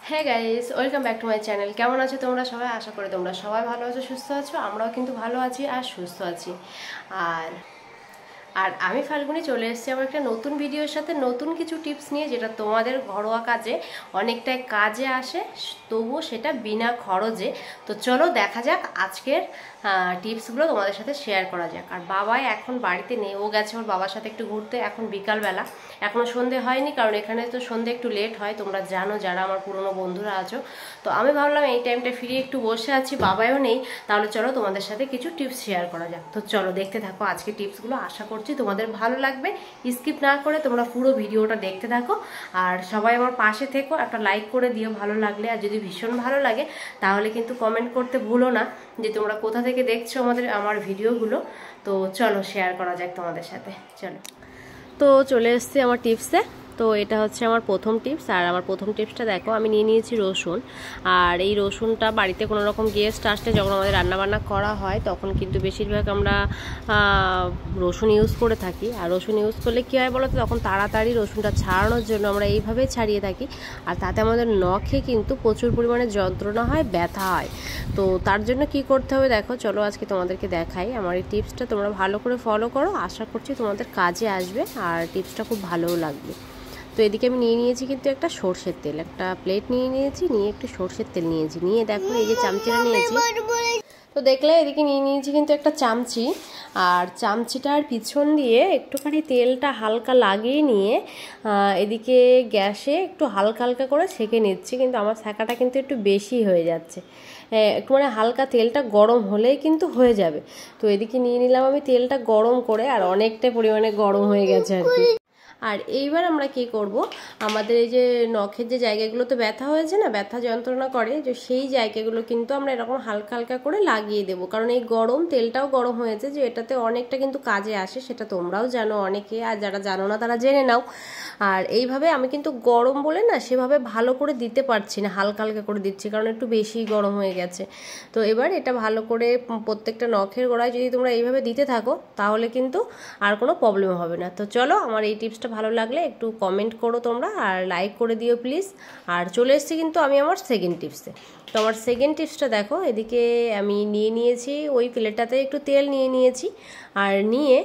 হ্যাঁ guys, welcome back to my channel. কেমন আছো তোমরা সবাই? আশা করি তোমরা সবাই ভালো আছো, সুস্থ আছো। আমরাও কিন্তু ভালো আছি আর সুস্থ আছি। আর আর আমি ফাল্গুনি চলে এসেছি আমার একটা নতুন ভিডিওর সাথে, নতুন কিছু টিপস নিয়ে, যেটা তোমাদের ঘরোয়া কাজে অনেকটাই কাজে আসে, তবুও সেটা বিনা খরচে। তো চলো দেখা যাক আজকের টিপসগুলো তোমাদের সাথে শেয়ার করা যাক। আর বাবাই এখন বাড়িতে নেই, ও গেছে ওর বাবার সাথে একটু ঘুরতে। এখন বিকালবেলা, এখনও সন্ধে হয়নি, কারণ এখানে তো সন্ধে একটু লেট হয়, তোমরা জানো যারা আমার পুরনো বন্ধুরা আছো। তো আমি ভাবলাম এই টাইমটা ফিরে একটু বসে আছি, বাবাও নেই, তাহলে চলো তোমাদের সাথে কিছু টিপস শেয়ার করা যাক। তো চলো দেখতে থাকো আজকে টিপসগুলো, আশা করছি তোমাদের ভালো লাগবে। স্কিপ না করে তোমরা পুরো ভিডিওটা দেখতে থাকো। আর সবাই আমার পাশে থেকো, একটা লাইক করে দিও ভালো লাগলে। আর যদি ভীষণ ভালো লাগে তাহলে কিন্তু কমেন্ট করতে ভুলো না যে তোমরা কোথা থেকে দেখছো আমার ভিডিওগুলো। তো চলো শেয়ার করা যাক তোমাদের সাথে, চলো। তো চলে এসছি আমার টিপসে। তো এটা হচ্ছে আমার প্রথম টিপস। আর আমার প্রথম টিপসটা দেখো, আমি নিয়ে নিয়েছি রসুন। আর এই রসুনটা বাড়িতে কোনো রকম গেস্ট আসলে, যখন আমাদের রান্নাবান্না করা হয়, তখন কিন্তু বেশিরভাগ আমরা রসুন ইউজ করে থাকি। আর রসুন ইউজ করলে কী হয় বলো তো, তখন তাড়াতাড়ি রসুনটা ছাড়ানোর জন্য আমরা এইভাবেই ছাড়িয়ে থাকি। আর তাতে আমাদের নখে কিন্তু প্রচুর পরিমাণে যন্ত্রণা হয়, ব্যথা হয়। তো তার জন্য কি করতে হবে দেখো, চলো আজকে তোমাদেরকে দেখাই। আমার এই টিপসটা তোমরা ভালো করে ফলো করো, আশা করছি তোমাদের কাজে আসবে আর টিপসটা খুব ভালোও লাগবে। তো এদিকে আমি নিয়ে নিয়েছি কিন্তু একটা সর্ষের তেল, একটা প্লেট নিয়ে নিয়েছি, নিয়ে একটু সর্ষের তেল নিয়েছি, নিয়ে দেখো এই যে চামচিটা নিয়েছি। তো দেখলে এদিকে নিয়ে নিয়েছি কিন্তু একটা চামচি। আর চামচিটার পিছন দিয়ে একটুখানি তেলটা হালকা লাগিয়ে নিয়ে এদিকে গ্যাসে একটু হালকা হালকা করে সেঁকে নিচ্ছি। কিন্তু আমার সেঁকাটা কিন্তু একটু বেশি হয়ে যাচ্ছে, একটু মানে হালকা তেলটা গরম হলেই কিন্তু হয়ে যাবে। তো এদিকে নিয়ে নিলাম আমি তেলটা গরম করে, আর অনেকটা পরিমাণে গরম হয়ে গেছে আর কি। আর এইবার আমরা কি করব, আমাদের এই যে নখের যে জায়গাগুলোতে ব্যথা হয়েছে না, ব্যথা যন্ত্রণা করে, যে সেই জায়গাগুলো কিন্তু আমরা এরকম হালকা হালকা করে লাগিয়ে দেব। কারণ এই গরম তেলটাও গরম হয়েছে, যে এটাতে অনেকটা কিন্তু কাজে আসে, সেটা তোমরাও জানো অনেকে, আর যারা জানো না তারা জেনে নাও। আর এইভাবে আমি কিন্তু গরম বলে না সেভাবে ভালো করে দিতে পারছি না, হালকা হালকা করে দিচ্ছি, কারণ একটু বেশি গরম হয়ে গেছে। তো এবার এটা ভালো করে প্রত্যেকটা নখের গোড়ায় যদি তোমরা এইভাবে দিতে থাকো, তাহলে কিন্তু আর কোনো প্রবলেম হবে না। তো চলো, আমার এই টিপসটা ভালো লাগলে একটু কমেন্ট করো তোমরা, আর লাইক করে দিও প্লিজ। আর চলে এসেছি কিন্তু আমি আমার সেকেন্ড টিপসে। তো আমার সেকেন্ড টিপসটা দেখো, এদিকে আমি নিয়ে নিয়েছি ওই প্লেটটাতে একটু তেল নিয়ে নিয়েছি। আর নিয়ে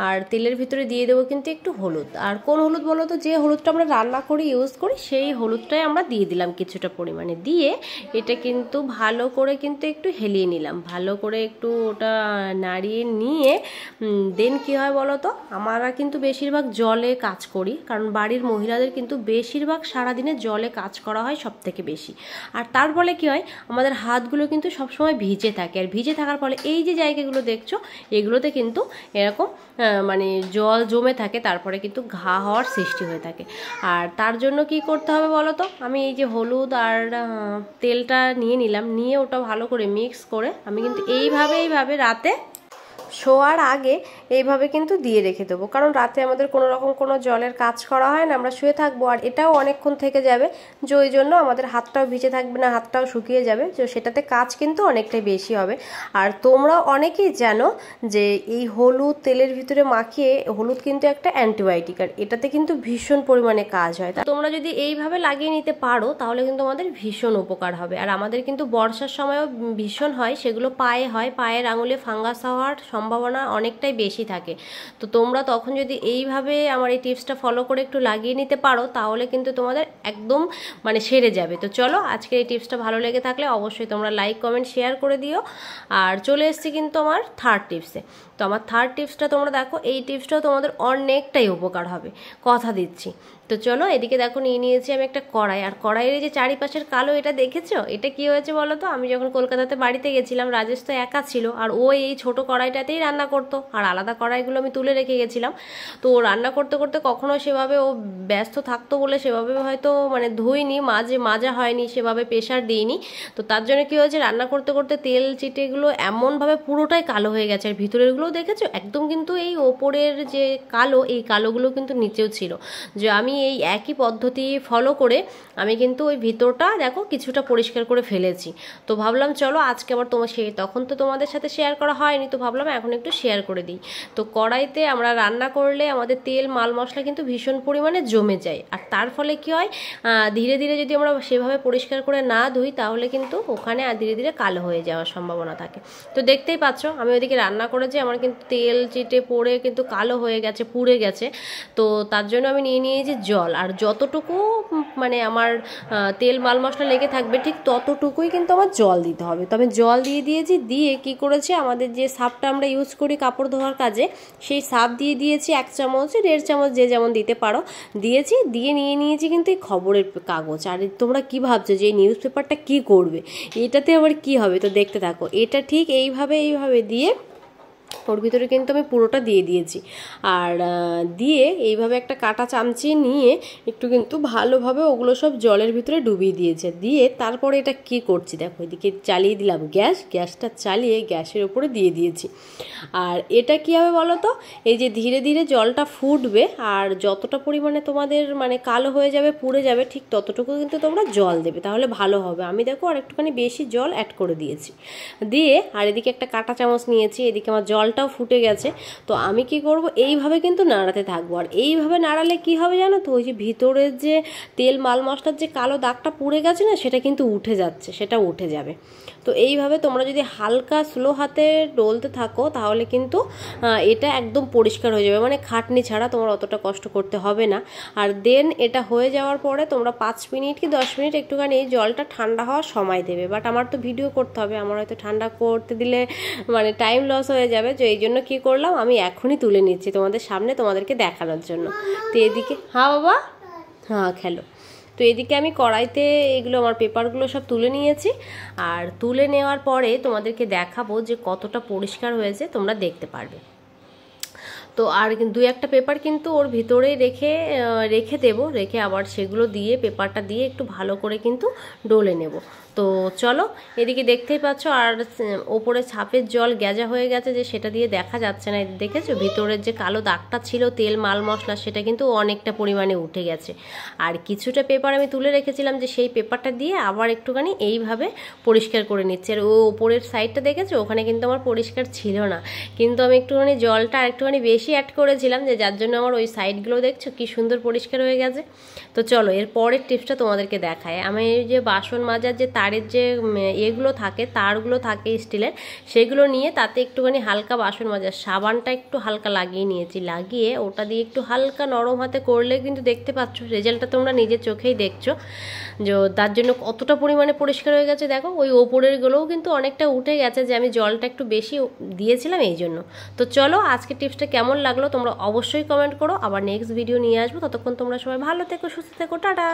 আর তেলের ভিতরে দিয়ে দেবো কিন্তু একটু হলুদ। আর কোন হলুদ বলো তো, যে হলুদটা আমরা রান্না করি ইউজ করি, সেই হলুদটাই আমরা দিয়ে দিলাম কিছুটা পরিমাণে। দিয়ে এটা কিন্তু ভালো করে কিন্তু একটু হেলিয়ে নিলাম, ভালো করে একটু ওটা নাড়িয়ে নিয়ে দেন কি হয় বলো তো, আমরা কিন্তু বেশিরভাগ জলে কাজ করি, কারণ বাড়ির মহিলাদের কিন্তু বেশিরভাগ সারাদিনে জলে কাজ করা হয় সব থেকে বেশি। আর তার ফলে কী হয়, আমাদের হাতগুলো কিন্তু সবসময় ভিজে থাকে। আর ভিজে থাকার ফলে এই যে জায়গাগুলো দেখছো, এগুলোতে কিন্তু এরকম মানে জল জমে থাকে, তারপরে কিন্তু ঘা হওয়ার সৃষ্টি হয়ে থাকে। আর তার জন্য কি করতে হবে বলো তো, আমি এই যে হলুদ আর তেলটা নিয়ে নিলাম, নিয়ে ওটা ভালো করে মিক্স করে আমি কিন্তু এইভাবে রাতে শোয়ার আগে এইভাবে কিন্তু দিয়ে রেখে দেবো। কারণ রাতে আমাদের কোনো রকম কোনো জলের কাজ করা হয় না, আমরা শুয়ে থাকবো, আর এটাও অনেকক্ষণ থেকে যাবে, যে ওই জন্য আমাদের হাতটাও ভিজে থাকবে না, হাতটাও শুকিয়ে যাবে, যে সেটাতে কাজ কিন্তু অনেকটাই বেশি হবে। আর তোমরা অনেকেই জানো যে এই হলুদ তেলের ভিতরে মাখিয়ে, হলুদ কিন্তু একটা অ্যান্টিবায়োটিক, আর এটাতে কিন্তু ভীষণ পরিমাণে কাজ হয়। তোমরা যদি এইভাবে লাগিয়ে নিতে পারো তাহলে কিন্তু আমাদের ভীষণ উপকার হবে। আর আমাদের কিন্তু বর্ষার সময়ও ভীষণ হয়, সেগুলো পায়ে হয়, পায়ের আঙুলে ফাঙ্গাস হওয়ার সম্ভাবনা অনেকটাই বেশি থাকে। তো তোমরা তখন যদি এইভাবে আমার এই টিপসটা ফলো করে একটু লাগিয়ে নিতে পারো, তাহলে কিন্তু তোমাদের একদম মানে সেরে যাবে। তো চলো, আজকে এই টিপসটা ভালো লেগে থাকলে অবশ্যই তোমরা লাইক কমেন্ট শেয়ার করে দিও। আর চলে এসেছি কিন্তু আমার থার্ড টিপসে। তো আমার থার্ড টিপসটা তোমরা দেখো, এই টিপসটাও তোমাদের অনেকটাই উপকার হবে, কথা দিচ্ছি। তো চলো, এদিকে দেখো নিয়ে নিয়েছি আমি একটা কড়াই। আর কড়াইয়ের যে চারিপাশের কালো, এটা দেখেছো? এটা কি হয়েছে বলো তো, আমি যখন কলকাতাতে বাড়িতে গেছিলাম, রাজেশ তো একা ছিল, আর ও এই ছোট কড়াইটাতেই রান্না করতো, আর আলাদা কড়াইগুলো আমি তুলে রেখে গেছিলাম। তো ও রান্না করতে করতে কখনো সেভাবে ও ব্যস্ত থাকতো বলে সেভাবে হয়তো মানে ধুইনি, মাজা হয়নি, সেভাবে প্রেশার দিইনি। তো তার জন্য কি হয়েছে, রান্না করতে করতে তেল চিটেগুলো এমনভাবে পুরোটাই কালো হয়ে গেছে। আর ভিতরেরগুলোও দেখেছো একদম, কিন্তু এই ওপরের যে কালো, এই কালোগুলো কিন্তু নিচেও ছিল। যে আমি এই একই পদ্ধতি ফলো করে আমি কিন্তু ওই ভিতরটা দেখো কিছুটা পরিষ্কার করে ফেলেছি। তো ভাবলাম চলো আজকে আবার তখন তো তোমাদের সাথে শেয়ার করা হয়নি, তো ভাবলাম এখন একটু শেয়ার করে দিই। তো কড়াইতে আমরা রান্না করলে আমাদের তেল মাল মশলা কিন্তু ভীষণ পরিমাণে জমে যায়, আর তার ফলে কি হয়, ধীরে ধীরে যদি আমরা সেভাবে পরিষ্কার করে না ধুই তাহলে কিন্তু ওখানে ধীরে ধীরে কালো হয়ে যাওয়ার সম্ভাবনা থাকে। তো দেখতেই পাচ্ছ আমি ওইদিকে রান্না করেছি, আমার কিন্তু তেল চিটে পড়ে কিন্তু কালো হয়ে গেছে, পুড়ে গেছে। তো তার জন্য আমি নিয়ে নিয়েছি জল, আর যতটুকু মানে আমার তেল মাল মশলা লেগে থাকবে ঠিক ততটুকুই কিন্তু আমার জল দিতে হবে। তো আমি জল দিয়ে দিয়েছি, দিয়ে কি করেছি, আমাদের যে সার্ফটা আমরা ইউজ করি কাপড় ধোয়ার কাজে সেই সার্ফ দিয়ে দিয়েছি 1 চামচ 1.5 চামচ যে যেমন দিতে পারো দিয়েছি, দিয়ে নিয়ে নিয়েছি কিন্তু এই খবরের কাগজ। আর তোমরা কি ভাবছো যে এই নিউজ পেপারটা কী করবে, এটাতে আবার কি হবে, তো দেখতে থাকো। এটা ঠিক এইভাবে দিয়ে ওর ভিতরে কিন্তু আমি পুরোটা দিয়ে দিয়েছি, আর দিয়ে এইভাবে একটা কাঁটা চামচি নিয়ে একটু কিন্তু ভালোভাবে ওগুলো সব জলের ভিতরে ডুবিয়ে দিয়েছে। দিয়ে তারপরে এটা কি করছি দেখো, এদিকে চালিয়ে দিলাম গ্যাসটা চালিয়ে গ্যাসের উপরে দিয়ে দিয়েছি। আর এটা কী হবে বলো তো, এই যে ধীরে ধীরে জলটা ফুটবে আর যতটা পরিমাণে তোমাদের মানে কালো হয়ে যাবে পুড়ে যাবে ঠিক ততটুকু কিন্তু তোমরা জল দেবে, তাহলে ভালো হবে। আমি দেখো আর একটুখানি বেশি জল অ্যাড করে দিয়েছি, দিয়ে আর এদিকে একটা কাঁটা চামচ নিয়েছি, এদিকে আমার জলটাও ফুটে গেছে। তো আমি কি করব, এইভাবে কিন্তু নাড়াতে থাকবো। আর এইভাবে নাড়ালে কি হবে জানো তো, ওই যে ভিতরের যে তেল মাল মশলার যে কালো দাগটা পুড়ে গেছে না সেটা কিন্তু উঠে যাচ্ছে, সেটা উঠে যাবে। তো এইভাবে তোমরা যদি হালকা স্লো হাতে ডলতে থাকো তাহলে কিন্তু এটা একদম পরিষ্কার হয়ে যাবে, মানে খাটনি ছাড়া তোমার অতটা কষ্ট করতে হবে না। আর দেন এটা হয়ে যাওয়ার পরে তোমরা 5 মিনিট কি 10 মিনিট একটুখানি এই জলটা ঠান্ডা হওয়ার সময় দেবে। বাট আমার তো ভিডিও করতে হবে, আমার হয়তো ঠান্ডা করতে দিলে মানে টাইম লস হয়ে যাবে, তো এই জন্য কী করলাম আমি এখনই তুলে নিচ্ছি তোমাদের সামনে তোমাদেরকে দেখানোর জন্য। তো এদিকে হ্যাঁ বাবা হ্যাঁ খেলো। তো এদিকে আমি কড়াইতে এগুলো আমার পেপারগুলো সব তুলে নিয়েছি, আর তুলে নেওয়ার পরে তোমাদেরকে দেখাবো যে কতটা পরিষ্কার হয়েছে, তোমরা দেখতে পারবে। তো আর 2-1টা পেপার কিন্তু ওর ভিতরে রেখে দেবো, রেখে আবার সেগুলো দিয়ে পেপারটা দিয়ে একটু ভালো করে কিন্তু ডলে নেব। তো চলো এদিকে দেখতেই পাচ্ছ, আর ওপরে ছাপের জল গেজা হয়ে গেছে যে সেটা দিয়ে দেখা যাচ্ছে না, দেখেছো ভিতরের যে কালো দাগটা ছিল তেল মাল মশলা সেটা কিন্তু অনেকটা পরিমাণে উঠে গেছে। আর কিছুটা পেপার আমি তুলে রেখেছিলাম যে সেই পেপারটা দিয়ে আবার একটুখানি এইভাবে পরিষ্কার করে নিচ্ছি। আর ওপরের সাইডটা দেখেছো ওখানে কিন্তু আমার পরিষ্কার ছিল না, কিন্তু আমি একটুখানি জলটা আর একটুখানি বেশি অ্যাড করেছিলাম যে যার জন্য আমার ওই সাইডগুলো দেখছো কি সুন্দর পরিষ্কার হয়ে গেছে। তো চলো এর পরের টিপসটা তোমাদেরকে দেখায়। আমি এই যে বাসন মাজার যে তারের যে এগুলো থাকে তারগুলো থাকে স্টিলের, সেগুলো নিয়ে তাতে একটুখানি হালকা বাসন মাজার সাবানটা একটু হালকা লাগিয়ে নিয়েছি, লাগিয়ে ওটা দিয়ে একটু হালকা নরম হাতে করলে কিন্তু দেখতে পাচ্ছ রেজাল্টটা তোমরা নিজের চোখেই দেখছো যে তার জন্য কতটা পরিমাণে পরিষ্কার হয়ে গেছে। দেখো ওই ওপরেরগুলোও কিন্তু অনেকটা উঠে গেছে যে আমি জলটা একটু বেশি দিয়েছিলাম এই জন্য। তো চলো আজকে টিপসটা কেমন লাগলো তোমরা অবশ্যই কমেন্ট করো, আবার নেক্সট ভিডিও নিয়ে আসবো। ততক্ষণ তোমরা সবাই ভালো থেকো, সুস্থ থেকো, টাটা।